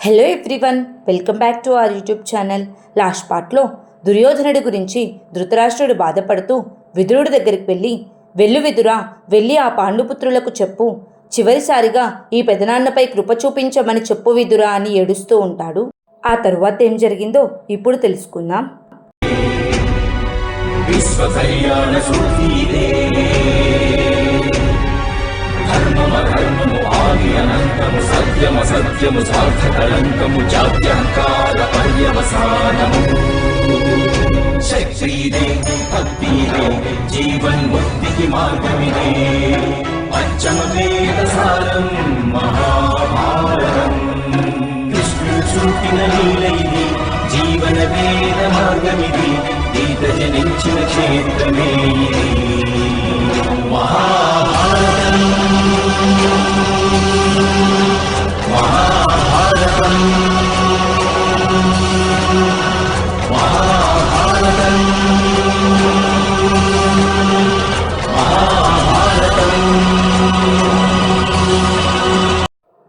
Hello everyone, welcome back to our YouTube channel. Last పార్ట్లో దుర్యోధనుడి గురించి ధృతరాష్ట్రుడు బాధపడుతూ విదురుడి దగ్గరికి వెళ్ళు విదురా, వెళ్ళి ఆ పాండుపుత్రులకు చెప్పు, చివరిసారిగా ఈ పెదనాన్నపై కృప చూపించమని చెప్పు విదురా అని ఏడుస్తూ ఉంటాడు. ఆ తరువాత ఏం జరిగిందో ఇప్పుడు తెలుసుకుందాం. అనంతము సత్యము సత్యము సార్థకలంకము జాత్యంకార పర్యవసానము శక్తిదే భక్తిదే జీవన్ముక్తికి మార్గమిదే పంచమ వేద సారం మహాభారతం కృష్ణుడు చూపిన లీలైది జీవన వేద మార్గమిది గీత జనించిన క్షేత్రమే ఇది మహాభారతం.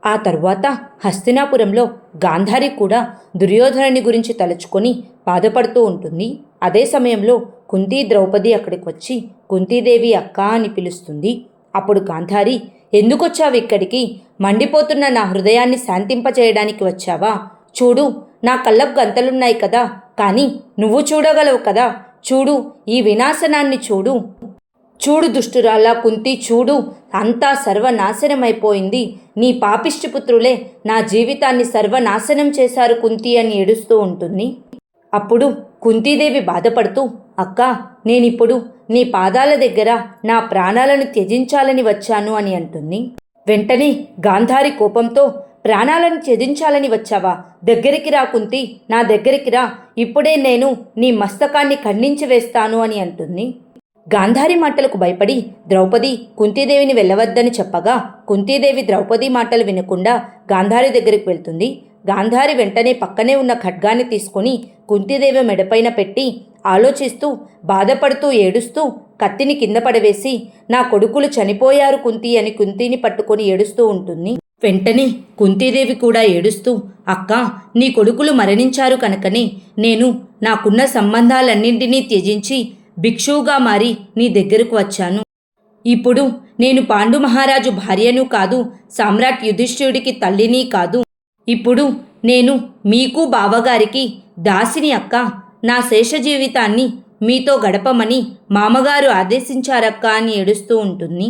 ఆ తరువాత హస్తినాపురంలో గాంధారి కూడా దుర్యోధనుని గురించి తలుచుకొని బాధపడుతూ ఉంటుంది. అదే సమయంలో కుంతీ ద్రౌపది అక్కడికి వచ్చి కుంతీదేవి అక్క అని పిలుస్తుంది. అప్పుడు గాంధారి, ఎందుకొచ్చావు ఇక్కడికి? మండిపోతున్న నా హృదయాన్ని శాంతింపచేయడానికి వచ్చావా? చూడు, నా కళ్ళకు గంతలున్నాయి కదా, కానీ నువ్వు చూడగలవు కదా. చూడు, ఈ వినాశనాన్ని చూడు. చూడు దుష్టురాలా కుంతి, చూడు, అంతా సర్వనాశనమైపోయింది. నీ పాపిష్టిపుత్రులే నా జీవితాన్ని సర్వనాశనం చేశారు కుంతి అని ఏడుస్తూ ఉంటుంది. అప్పుడు కుంతీదేవి బాధపడుతూ, అక్క, నేనిప్పుడు నీ పాదాల దగ్గర నా ప్రాణాలను త్యజించాలని వచ్చాను అని అంటుంది. వెంటనే గాంధారి కోపంతో, ప్రాణాలను త్యజించాలని వచ్చావా? దగ్గరికి రా కుంతి, నా దగ్గరికి రా, ఇప్పుడే నేను నీ మస్తకాన్ని ఖండించి వేస్తాను అని అంటుంది. గాంధారి మాటలకు భయపడి ద్రౌపది కుంతీదేవిని వెళ్ళవద్దని చెప్పగా కుంతీదేవి ద్రౌపది మాటలు వినకుండా గాంధారి దగ్గరికి వెళ్తుంది. గాంధారి వెంటనే పక్కనే ఉన్న ఖడ్గాన్ని తీసుకుని కుంతీదేవి మెడపైన పెట్టి ఆలోచిస్తూ బాధపడుతూ ఏడుస్తూ కత్తిని కింద పడవేసి, నా కొడుకులు చనిపోయారు కుంతి అని కుంతిని పట్టుకొని ఏడుస్తూ ఉంటుంది. వెంటనే కుంతీదేవి కూడా ఏడుస్తూ, అక్క, నీ కొడుకులు మరణించారు కనుకనే నేను నాకున్న సంబంధాలన్నింటినీ త్యజించి భిక్షువుగా మారి నీ దగ్గరకు వచ్చాను. ఇప్పుడు నేను పాండు మహారాజు భార్యను కాదు, సామ్రాట్ యుధిష్ఠిరుడికి తల్లిని కాదు. ఇప్పుడు నేను మీకు బావగారికి దాసిని అక్క. నా శేష జీవితాన్ని మీతో గడపమని మామగారు ఆదేశించారక్క అని ఏడుస్తూ ఉంటుంది.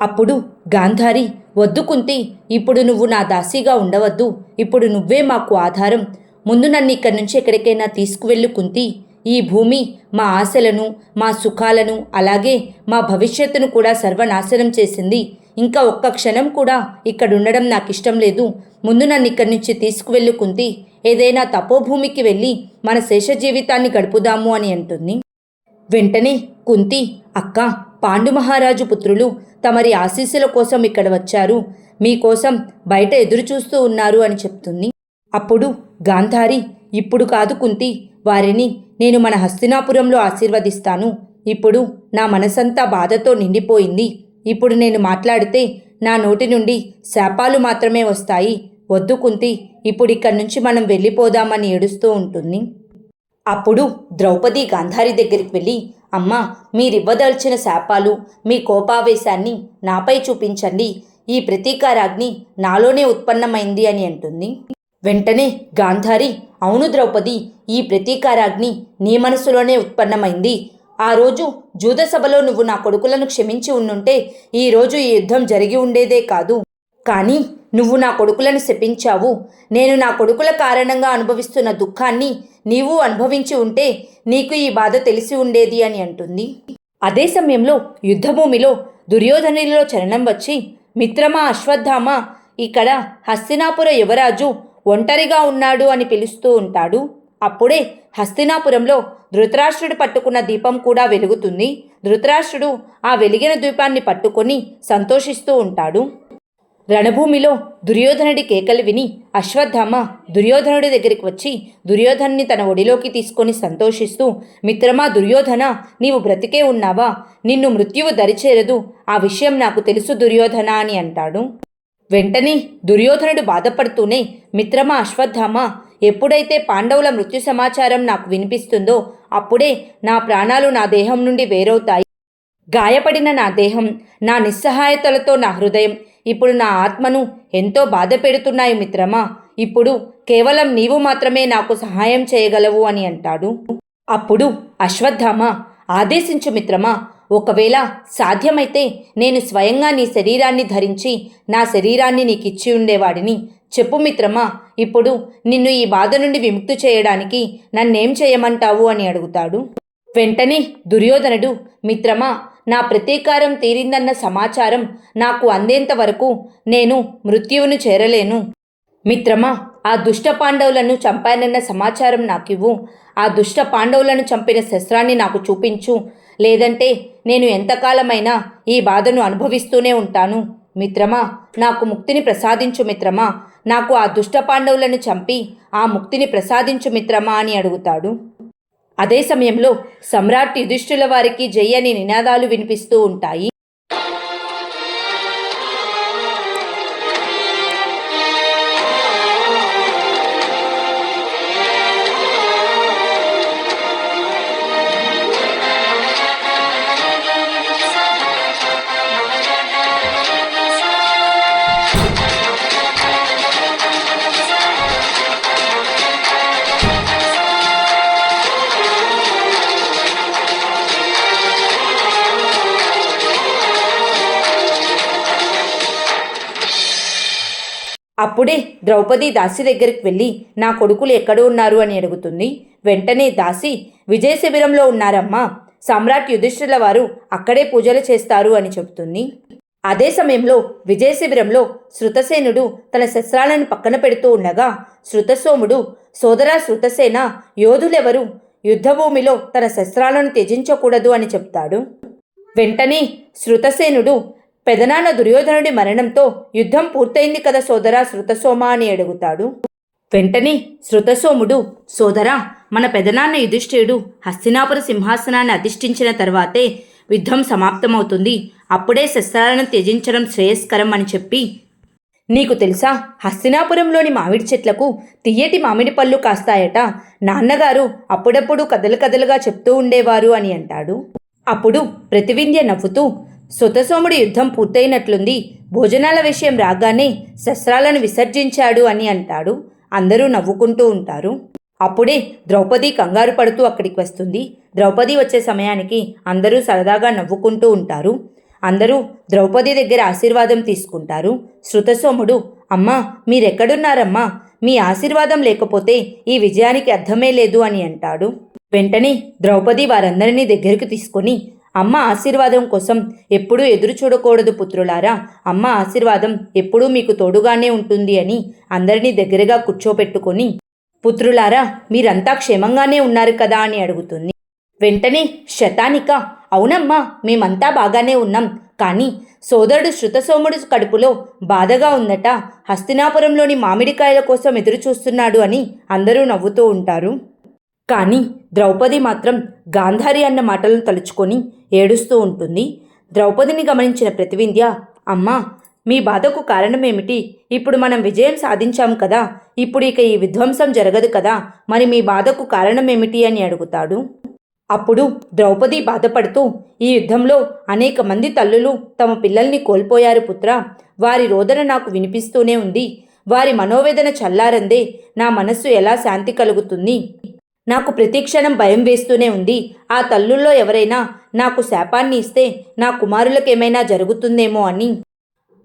అప్పుడు గాంధారి, వద్దు కుంతి, ఇప్పుడు నువ్వు నా దాసిగా ఉండవద్దు. ఇప్పుడు నువ్వే మాకు ఆధారం. ముందు నన్ను ఇక్కడి నుంచి ఎక్కడికైనా తీసుకువెళ్ళు కుంతి. ఈ భూమి మా ఆశలను, మా సుఖాలను, అలాగే మా భవిష్యత్తును కూడా సర్వనాశనం చేసింది. ఇంకా ఒక్క క్షణం కూడా ఇక్కడుండడం నాకు ఇష్టం లేదు. ముందు నన్ను ఇక్కడి నుంచి తీసుకువెళ్ళు కుంతి. ఏదైనా తపోభూమికి వెళ్ళి మన శేష జీవితాన్ని గడుపుదాము అని అంటుంది. వెంటనే కుంతి, అక్క, పాండు మహారాజు పుత్రులు తమరి ఆశీస్సుల కోసం ఇక్కడ వచ్చారు. మీకోసం బయట ఎదురు చూస్తూ ఉన్నారు అని చెప్తుంది. అప్పుడు గాంధారి, ఇప్పుడు కాదు కుంతి, వారిని నేను మన హస్తినాపురంలో ఆశీర్వదిస్తాను. ఇప్పుడు నా మనసంతా బాధతో నిండిపోయింది. ఇప్పుడు నేను మాట్లాడితే నా నోటి నుండి శాపాలు మాత్రమే వస్తాయి. వద్దు కుంతి, ఇప్పుడు ఇక్కడి నుంచి మనం వెళ్ళిపోదామని ఏడుస్తూ ఉంటుంది. అప్పుడు ద్రౌపది గాంధారి దగ్గరికి వెళ్ళి, అమ్మా, మీరివ్వదలిచిన శాపాలు, మీ కోపావేశాన్ని నాపై చూపించండి. ఈ ప్రతీకారాగ్ని నాలోనే ఉత్పన్నమైంది అని అంటుంది. వెంటనే గాంధారి, అవును ద్రౌపది, ఈ ప్రతీకారాగ్ని నీ మనసులోనే ఉత్పన్నమైంది. ఆ రోజు జూదసభలో నువ్వు నా కొడుకులను క్షమించి ఉండుంటే ఈరోజు ఈ యుద్ధం జరిగి ఉండేదే కాదు. కానీ నువ్వు నా కొడుకులను శపించావు. నేను నా కొడుకుల కారణంగా అనుభవిస్తున్న దుఃఖాన్ని నీవు అనుభవించి ఉంటే నీకు ఈ బాధ తెలిసి ఉండేది అని అంటుంది. అదే సమయంలో యుద్ధభూమిలో దుర్యోధనుడిలో చలనం వచ్చి, మిత్రమా అశ్వత్థామ, ఇక్కడ హస్తినాపుర యువరాజు ఒంటరిగా ఉన్నాడు అని పిలుస్తూ ఉంటాడు. అప్పుడే హస్తినాపురంలో ధృతరాష్ట్రుడు పట్టుకున్న దీపం కూడా వెలుగుతుంది. ధృతరాష్ట్రుడు ఆ వెలిగిన దీపాన్ని పట్టుకొని సంతోషిస్తూ ఉంటాడు. రణభూమిలో దుర్యోధనుడి కేకలు విని అశ్వత్థామ దుర్యోధనుడి దగ్గరికి వచ్చి దుర్యోధనుని తన ఒడిలోకి తీసుకొని సంతోషిస్తూ, మిత్రమా దుర్యోధన, నీవు బ్రతికే ఉన్నావా? నిన్ను మృత్యువు దరిచేరదు. ఆ విషయం నాకు తెలుసు దుర్యోధన అని అంటాడు. వెంటనే దుర్యోధనుడు బాధపడుతూనే, మిత్రమా అశ్వత్థామ, ఎప్పుడైతే పాండవుల మృత్యు సమాచారం నాకు వినిపిస్తుందో అప్పుడే నా ప్రాణాలు నా దేహం నుండి వేరవుతాయి. గాయపడిన నా దేహం, నా నిస్సహాయతలతో నా హృదయం ఇప్పుడు నా ఆత్మను ఎంతో బాధ పెడుతున్నాయి మిత్రమా. ఇప్పుడు కేవలం నీవు మాత్రమే నాకు సహాయం చేయగలవు అని అంటాడు. అప్పుడు అశ్వత్థామ, ఆదేశించు మిత్రమా. ఒకవేళ సాధ్యమైతే నేను స్వయంగా నీ శరీరాన్ని ధరించి నా శరీరాన్ని నీకిచ్చి ఉండేవాడిని. చెప్పు మిత్రమా, ఇప్పుడు నిన్ను ఈ బాధ నుండి విముక్తి చేయడానికి నన్నేం చేయమంటావు అని అడుగుతాడు. వెంటనే దుర్యోధనుడు, మిత్రమా, నా ప్రతీకారం తీరిందన్న సమాచారం నాకు అందేంత వరకు నేను మృత్యువును చేరలేను. మిత్రమా, ఆ దుష్ట పాండవులను చంపానన్న సమాచారం నాకివ్వు. ఆ దుష్ట పాండవులను చంపిన శస్త్రాన్ని నాకు చూపించు. లేదంటే నేను ఎంతకాలమైనా ఈ బాధను అనుభవిస్తూనే ఉంటాను. మిత్రమా, నాకు ముక్తిని ప్రసాదించు మిత్రమా. నాకు ఆ దుష్ట పాండవులను చంపి ఆ ముక్తిని ప్రసాదించు మిత్రమా అని అడుగుతాడు. అదే సమయంలో సమ్రాట్ యుధిష్ఠిరుల వారికి జై అని నినాదాలు వినిపిస్తూ ఉంటాయి. అప్పుడే ద్రౌపది దాసి దగ్గరికి వెళ్ళి నా కొడుకులు ఎక్కడ ఉన్నారు అని అడుగుతుంది. వెంటనే దాసి, విజయ శిబిరంలో ఉన్నారమ్మా. సమ్రాట్ యుధిష్ఠిరుల వారు అక్కడే పూజలు చేస్తారు అని చెబుతుంది. అదే సమయంలో విజయ శిబిరంలో శృతసేనుడు తన శస్త్రాలను పక్కన పెడుతూ ఉండగా శృతసోముడు, సోదరా శృతసేన, యోధులెవరు యుద్ధభూమిలో తన శస్త్రాలను త్యజించకూడదు అని చెప్తాడు. వెంటనే శృతసేనుడు, పెదనాన్న దుర్యోధనుడి మరణంతో యుద్ధం పూర్తయింది కదా సోదరా శృతసోమ అని అడుగుతాడు. వెంటనే శృతసోముడు, సోదరా, మన పెదనాన్న యుధిష్ఠిరుడు హస్తినాపుర సింహాసనాన్ని అధిష్ఠించిన తర్వాతే యుద్ధం సమాప్తమవుతుంది. అప్పుడే శస్త్రాలను త్యజించడం శ్రేయస్కరం అని చెప్పి, నీకు తెలుసా, హస్తినాపురంలోని మామిడి చెట్లకు తియ్యటి మామిడి పళ్ళు కాస్తాయట. నాన్నగారు అప్పుడప్పుడు కథలు కథలుగా చెప్తూ ఉండేవారు అని అంటాడు. అప్పుడు ప్రతివింధ్య నవ్వుతూ, శృతసోముడి యుద్ధం పూర్తయినట్లుంది. భోజనాల విషయం రాగానే శస్త్రాలను విసర్జించాడు అని అంటాడు. అందరూ నవ్వుకుంటూ ఉంటారు. అప్పుడే ద్రౌపది కంగారు పడుతూ అక్కడికి వస్తుంది. ద్రౌపది వచ్చే సమయానికి అందరూ సరదాగా నవ్వుకుంటూ ఉంటారు. అందరూ ద్రౌపది దగ్గర ఆశీర్వాదం తీసుకుంటారు. శృతసోముడు, అమ్మా, మీరెక్కడున్నారమ్మా? మీ ఆశీర్వాదం లేకపోతే ఈ విజయానికి అర్థమే లేదు అని అంటాడు. వెంటనే ద్రౌపది వారందరినీ దగ్గరికి తీసుకొని, అమ్మ ఆశీర్వాదం కోసం ఎప్పుడూ ఎదురు చూడకూడదు పుత్రులారా. అమ్మ ఆశీర్వాదం ఎప్పుడూ మీకు తోడుగానే ఉంటుంది అని అందరినీ దగ్గరగా కూర్చోపెట్టుకొని, పుత్రులారా, మీరంతా క్షేమంగానే ఉన్నారు కదా అని అడుగుతుంది. వెంటనే శతానిక, అవునమ్మా, మేమంతా బాగానే ఉన్నాం. కానీ సోదరుడు శృతసోముడు కడుపులో బాధగా ఉందట. హస్తినాపురంలోని మామిడికాయల కోసం ఎదురు చూస్తున్నాడు అని అందరూ నవ్వుతూ ఉంటారు. కానీ ద్రౌపది మాత్రం గాంధారి అన్న మాటలను తలుచుకొని ఏడుస్తూ ఉంటుంది. ద్రౌపదిని గమనించిన ప్రతివింధ్య, అమ్మా, మీ బాధకు కారణమేమిటి? ఇప్పుడు మనం విజయం సాధించాం కదా. ఇప్పుడు ఇక ఈ విధ్వంసం జరగదు కదా. మరి మీ బాధకు కారణమేమిటి అని అడుగుతాడు. అప్పుడు ద్రౌపది బాధపడుతూ, ఈ యుద్ధంలో అనేక మంది తల్లులు తమ పిల్లల్ని కోల్పోయారు పుత్ర. వారి రోదన నాకు వినిపిస్తూనే ఉంది. వారి మనోవేదన చల్లారందే నా మనస్సు ఎలా శాంతి కలుగుతుంది? నాకు ప్రతిక్షణం భయం వేస్తూనే ఉంది. ఆ తల్లుల్లో ఎవరైనా నాకు శాపాన్ని ఇస్తే నా కుమారులకేమైనా జరుగుతుందేమో అని.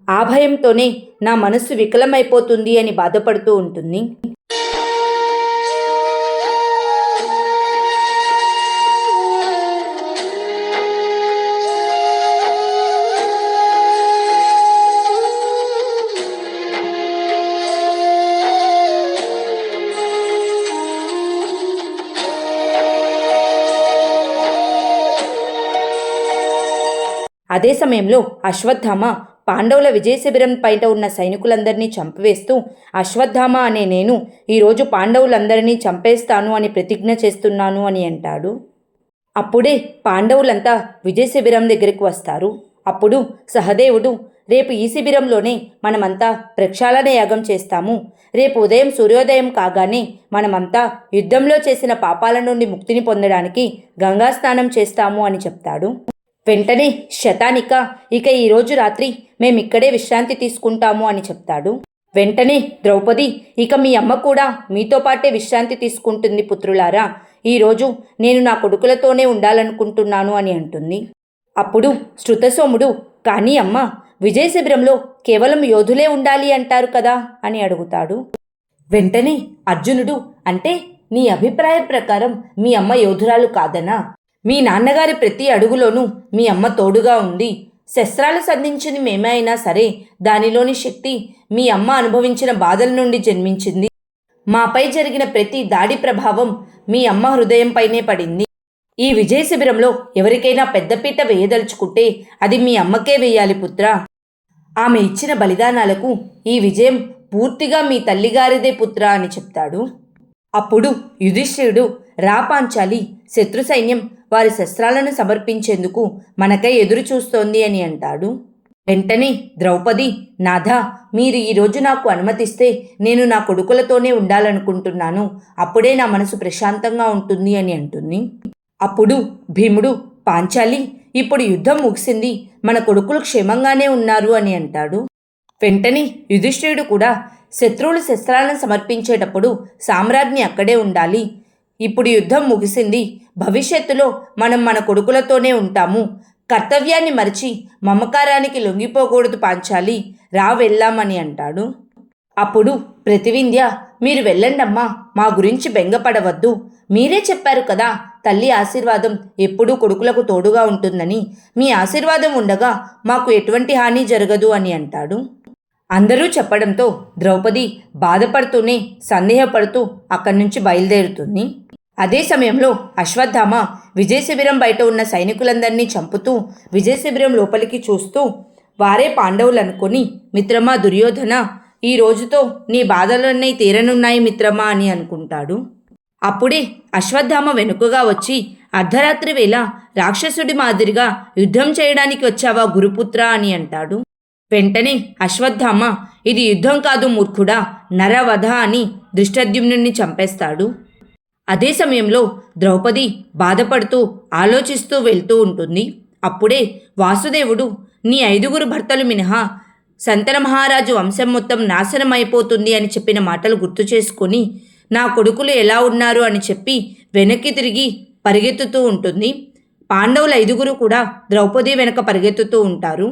ఆ భయంతోనే నా మనస్సు వికలమైపోతుంది అని బాధపడుతూ ఉంటుంది. అదే సమయంలో అశ్వత్థామ పాండవుల విజయ శిబిరం పైట ఉన్న సైనికులందరినీ చంపివేస్తూ, అశ్వత్థామ అనే నేను ఈరోజు పాండవులందరినీ చంపేస్తాను అని ప్రతిజ్ఞ చేస్తున్నాను అని అంటాడు. అప్పుడే పాండవులంతా విజయ శిబిరం దగ్గరికి వస్తారు. అప్పుడు సహదేవుడు, రేపు ఈ శిబిరంలోనే మనమంతా ప్రక్షాళన యాగం చేస్తాము. రేపు ఉదయం సూర్యోదయం కాగానే మనమంతా యుద్ధంలో చేసిన పాపాల నుండి ముక్తిని పొందడానికి గంగా స్నానం చేస్తాము అని చెప్తాడు. వెంటనే శతానిక ఇక ఈరోజు రాత్రి మేమిక్కడే విశ్రాంతి తీసుకుంటాము అని చెప్తాడు. వెంటనే ద్రౌపది ఇక మీ అమ్మ కూడా మీతో పాటే విశ్రాంతి తీసుకుంటుంది పుత్రులారా. ఈరోజు నేను నా కొడుకులతోనే ఉండాలనుకుంటున్నాను అని అంటుంది. అప్పుడు శృతసోముడు కానీ అమ్మ విజయ శిబిరంలో కేవలం యోధులే ఉండాలి అంటారు కదా అని అడుగుతాడు. వెంటనే అర్జునుడు అంటే నీ అభిప్రాయం ప్రకారం మీ అమ్మ యోధురాలు కాదనా? మీ నాన్నగారి ప్రతి అడుగులోనూ మీ అమ్మ తోడుగా ఉంది. శస్త్రాలు సంధించింది మేమే అయినా సరే దానిలోని శక్తి మీ అమ్మ అనుభవించిన బాధల నుండి జన్మించింది. మాపై జరిగిన ప్రతి దాడి ప్రభావం మీ అమ్మ హృదయంపైనే పడింది. ఈ విజయ శిబిరంలో ఎవరికైనా పెద్దపీట వేయదలుచుకుంటే అది మీ అమ్మకే వేయాలి పుత్రా. ఆమె ఇచ్చిన బలిదానాలకు ఈ విజయం పూర్తిగా మీ తల్లిగారిదే పుత్రా అని చెప్తాడు. అప్పుడు యుధిష్ఠిరుడు రా పాంచాలి, శత్రు సైన్యం వారి శస్త్రాలను సమర్పించేందుకు మనకై ఎదురు చూస్తోంది అని అంటాడు. వెంటనే ద్రౌపది నాథా మీరు ఈరోజు నాకు అనుమతిస్తే నేను నా కొడుకులతోనే ఉండాలనుకుంటున్నాను. అప్పుడే నా మనసు ప్రశాంతంగా ఉంటుంది అని అంటుంది. అప్పుడు భీముడు పాంచాలి ఇప్పుడు యుద్ధం ముగిసింది, మన కొడుకులు క్షేమంగానే ఉన్నారు అని అంటాడు. వెంటనే యుధిష్ఠిరుడు కూడా శత్రువులు శస్త్రాలను సమర్పించేటప్పుడు సామ్రాజ్ఞి అక్కడే ఉండాలి. ఇప్పుడు యుద్ధం ముగిసింది, భవిష్యత్తులో మనం మన కొడుకులతోనే ఉంటాము. కర్తవ్యాన్ని మరిచి మమకారానికి లొంగిపోకూడదు పాంచాలి, రా వెళ్దామని అంటాడు. అప్పుడు ప్రతివింధ్య మీరు వెళ్ళండమ్మా, మా గురించి బెంగపడవద్దు. మీరే చెప్పారు కదా తల్లి ఆశీర్వాదం ఎప్పుడూ కొడుకులకు తోడుగా ఉంటుందని. మీ ఆశీర్వాదం ఉండగా మాకు ఎటువంటి హాని జరగదు అని అంటాడు. అందరూ చెప్పడంతో ద్రౌపది బాధపడుతూనే సందేహపడుతూ అక్కడి నుంచి బయలుదేరుతుంది. అదే సమయంలో అశ్వత్థామ విజయ శిబిరం బయట ఉన్న సైనికులందరినీ చంపుతూ విజయ శిబిరం లోపలికి చూస్తూ వారే పాండవులు అనుకొని మిత్రమా దుర్యోధన ఈ రోజుతో నీ బాధలన్నీ తీరనున్నాయి మిత్రమా అని అనుకుంటాడు. అప్పుడే అశ్వత్థామ వెనుకగా వచ్చి అర్ధరాత్రి వేళ రాక్షసుడి మాదిరిగా యుద్ధం చేయడానికి వచ్చావా గురుపుత్ర అని అంటాడు. వెంటనే అశ్వత్థామ ఇది యుద్ధం కాదు మూర్ఖుడా, నరవధ అని ధృష్టద్యుమ్నుడిని చంపేస్తాడు. అదే సమయంలో ద్రౌపది బాధపడుతూ ఆలోచిస్తూ వెళ్తూ ఉంటుంది. అప్పుడే వాసుదేవుడు నీ 5 భర్తలు మినహా సంతన మహారాజు వంశం మొత్తం నాశనం అయిపోతుంది అని చెప్పిన మాటలు గుర్తు చేసుకొని నా కొడుకులు ఎలా ఉన్నారు అని చెప్పి వెనక్కి తిరిగి పరిగెత్తుతూ ఉంటుంది. పాండవులు 5 కూడా ద్రౌపది వెనక పరిగెత్తుతూ ఉంటారు.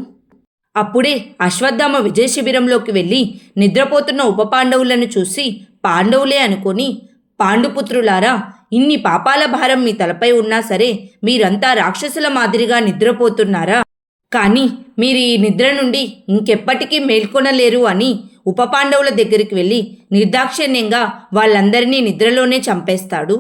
అప్పుడే అశ్వత్థామ విజయ శిబిరంలోకి వెళ్ళి నిద్రపోతున్న ఉప పాండవులను చూసి పాండవులే అనుకొని పాండుపుత్రులారా ఇన్ని పాపాల భారం మీ తలపై ఉన్నా సరే మీరంతా రాక్షసుల మాదిరిగా నిద్రపోతున్నారా? కానీ మీరు ఈ నిద్ర నుండి ఇంకెప్పటికీ మేల్కొనలేరు అని ఉప పాండవుల దగ్గరికి వెళ్ళి నిర్దాక్షిణ్యంగా వాళ్ళందరినీ నిద్రలోనే చంపేస్తాడు.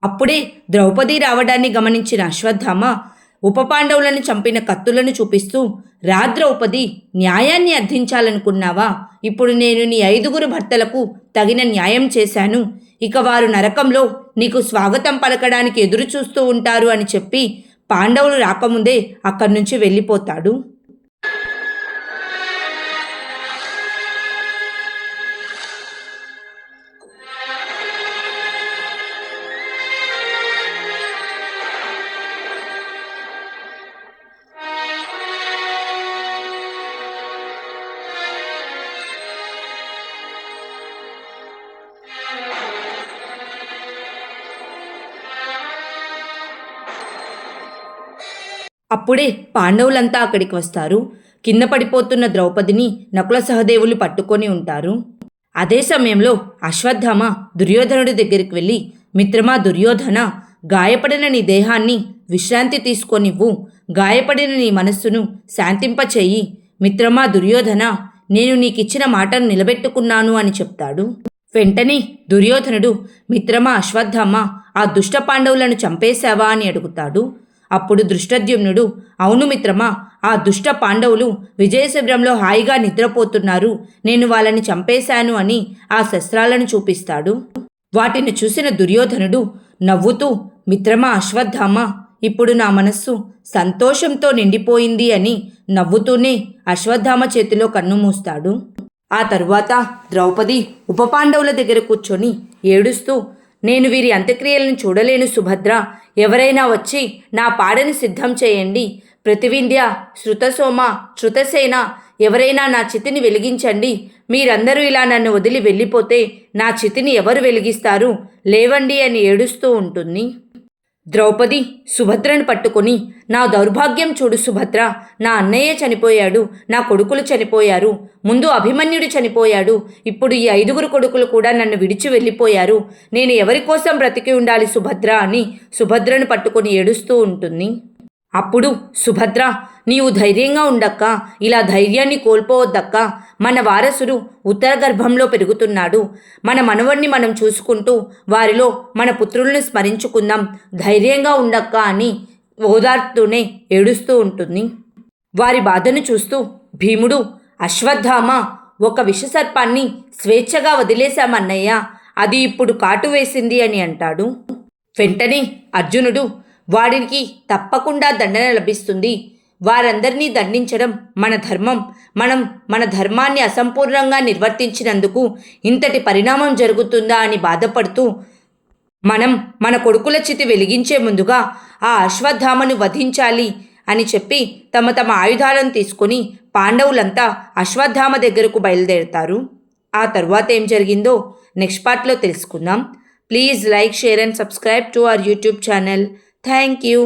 అప్పుడే ద్రౌపది రావడాన్ని గమనించిన అశ్వత్థామ ఉప పాండవులను చంపిన కత్తులను చూపిస్తూ రా ద్రౌపది, న్యాయాన్ని అర్థించాలనుకున్నావా? ఇప్పుడు నేను నీ 5 భర్తలకు తగిన న్యాయం చేశాను. ఇక వారు నరకంలో నీకు స్వాగతం పలకడానికి ఎదురు చూస్తూ ఉంటారు అని చెప్పి పాండవులు రాకముందే అక్కడి నుంచి వెళ్ళిపోతాడు. అప్పుడే పాండవులంతా అక్కడికి వస్తారు. కింద పడిపోతున్న ద్రౌపదిని నకుల సహదేవులు పట్టుకొని ఉంటారు. అదే సమయంలో అశ్వత్థామ దుర్యోధనుడి దగ్గరికి వెళ్ళి మిత్రమా దుర్యోధన, గాయపడిన నీ దేహాన్ని విశ్రాంతి తీసుకొనివ్వు, గాయపడిన నీ మనస్సును శాంతింపచేయి. మిత్రమా దుర్యోధన, నేను నీకిచ్చిన మాటను నిలబెట్టుకున్నాను అని చెప్తాడు. వెంటనే దుర్యోధనుడు, మిత్రమా అశ్వత్థామ, ఆ దుష్ట పాండవులను చంపేశావా అని అడుగుతాడు. అప్పుడు దృష్టద్యుమ్నుడు, అవును మిత్రమా, ఆ దుష్ట పాండవులు విజయశిబిరంలో హాయిగా నిద్రపోతున్నారు, నేను వాళ్ళని చంపేశాను అని ఆ శస్త్రాలను చూపిస్తాడు. వాటిని చూసిన దుర్యోధనుడు నవ్వుతూ, మిత్రమా అశ్వత్థామ, ఇప్పుడు నా మనస్సు సంతోషంతో నిండిపోయింది అని నవ్వుతూనే అశ్వత్థామ చేతిలో కన్ను మూస్తాడు. ఆ తరువాత ద్రౌపది ఉపపాండవుల దగ్గర కూర్చొని ఏడుస్తూ, నేను వీరి అంత్యక్రియలను చూడలేను సుభద్ర, ఎవరైనా వచ్చి నా పాడని సిద్ధం చేయండి. ప్రతివింధ్య, శృతసోమ, శృతసేన, ఎవరైనా నా చితిని వెలిగించండి. మీరందరూ ఇలా నన్ను వదిలి వెళ్ళిపోతే నా చితిని ఎవరు వెలిగిస్తారు? లేవండి అని ఏడుస్తూ ఉంటుంది. ద్రౌపది సుభద్రను పట్టుకొని, నా దౌర్భాగ్యం చూడు సుభద్ర, నా అన్నయ్య చనిపోయాడు, నా కొడుకులు చనిపోయారు, ముందు అభిమన్యుడు చనిపోయాడు, ఇప్పుడు ఈ 5 కొడుకులు కూడా నన్ను విడిచి వెళ్ళిపోయారు, నేను ఎవరి కోసం బ్రతికి ఉండాలి సుభద్ర అని సుభద్రను పట్టుకొని ఏడుస్తూ ఉంటుంది. అప్పుడు సుభద్ర, నీవు ధైర్యంగా ఉండక్క, ఇలా ధైర్యాన్ని కోల్పోవద్దక్క, మన వారసుడు ఉత్తర గర్భంలో పెరుగుతున్నాడు, మన మనవణ్ణి మనం చూసుకుంటూ వారిలో మన పుత్రుల్ని స్మరించుకుందాం, ధైర్యంగా ఉండక్క అని ఓదార్తూనే ఏడుస్తూ ఉంటుంది. వారి బాధను చూస్తూ భీముడు, అశ్వత్థామ, ఒక విషసర్పాన్ని స్వేచ్ఛగా వదిలేశామన్నయ్య, అది ఇప్పుడు కాటు వేసింది అని అంటాడు. వెంటనే అర్జునుడు, వాడికి తప్పకుండా దండన లభిస్తుంది, వారందరినీ దండించడం మన ధర్మం, మనం మన ధర్మాన్ని అసంపూర్ణంగా నిర్వర్తించినందుకు ఇంతటి పరిణామం జరుగుతుందా అని బాధపడుతూ, మనం మన కొడుకుల చితి వెలిగించే ముందుగా ఆ అశ్వత్థామను వధించాలి అని చెప్పి తమ తమ ఆయుధాలను తీసుకొని పాండవులంతా అశ్వత్థామ దగ్గరకు బయలుదేరుతారు. ఆ తర్వాత ఏం జరిగిందో నెక్స్ట్ పార్ట్లో తెలుసుకుందాం. Please like, share and subscribe to our YouTube channel. Thank you.